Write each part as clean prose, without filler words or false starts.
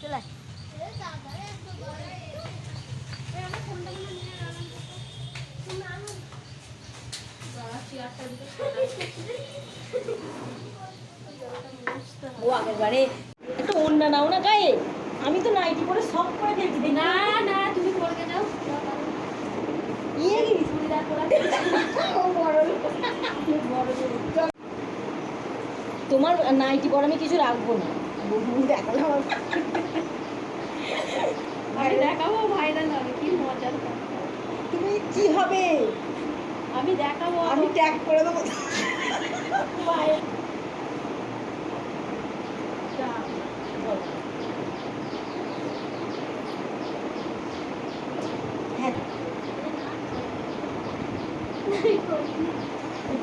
চলে ও আগের বারে একটা ওড়না নাও না গায়ে, আমি তো নাইটি পরে সব করে ফেলছি। না না তুমি পরে যাও, ইয়ে কি চুড়িদার পরা তোমার নাইটি পরে আমি কিছু রাখবো না, দেখালাম আমি দেখাবো ভাইরাল হবে, কি মজার কথা। তুমি কি হবে, আমি দেখাবো, আমি ট্যাগ করে দেবো।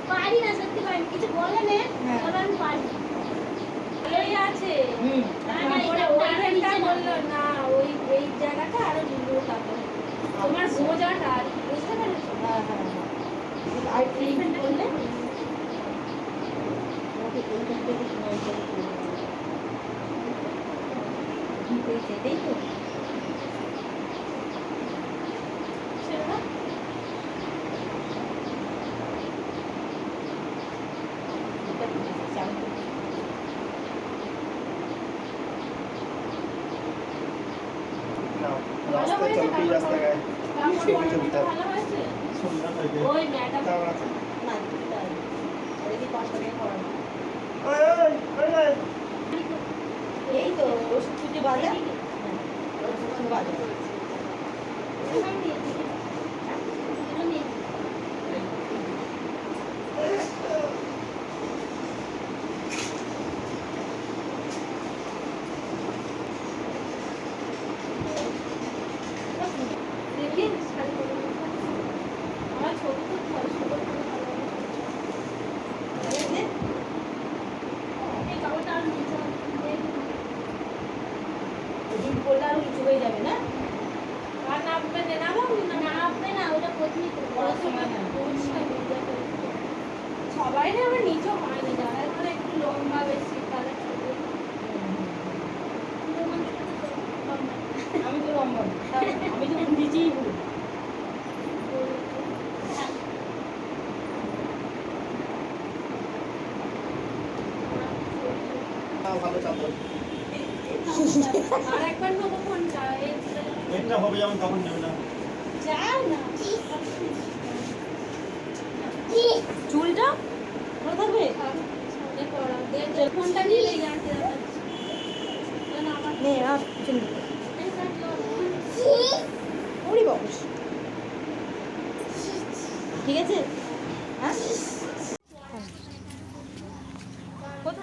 পারি না, সত্যি পারি, কিছু বলে না, তবে আমি পারি। ভালোই আছে। ওইখানটা বললো না, ওই এই জায়গাটা আরো নিলো তারপরে তোমার মোজাটা, বুঝতে পেরেছো? হ্যাঁ হ্যাঁ হ্যাঁ, আর এইখানটা বললে এটাই তো ওই ম্যাডাম এই তো ওষুধ ছুটি বাজার বাজার দেখি আমার ছবি তো ছোট এই কাপড়টা আর নিচে দিন করলে আরো কিছু হয়ে যাবে না, আর নামবে না, নামবে না, ওটা প্রথমে পড়ার সময় না। সবাই না আমার নিচে হয় না, যারা ধরো একটু লম্বা বেশি তাদের ছোট। আমি তো লম্বা না, আমি তো নিচেই বলি। ভালো চাপো আর একবার নেবো কোনটা, এটা হবে যেমন তখন নেবে না। যাও না চুলটা ভালো থাকবে, সামনে করা দিয়ে ফোনটা নিলেই জানতে যাচ্ছে না আমার নে আর চুল ওরে বাবু, ঠিক আছে হ্যাঁ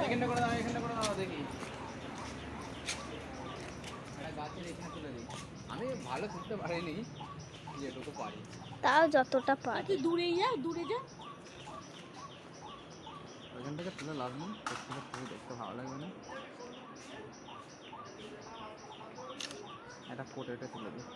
এখানটা করে দাও, এখানটা করে দাও, দেখি একটা গাছের এখানে তুলে দিই। আমি ভালো তুলতে পারিনি, যেটুকু পারি। তাও যতটা পারি। তুই দূরেই যা, দূরে যা। ওইখান থেকে তুলে লাভ নেই, তুলে দেখতে ভালো লাগবে না। একটা ফটো এটা তুলে দিই।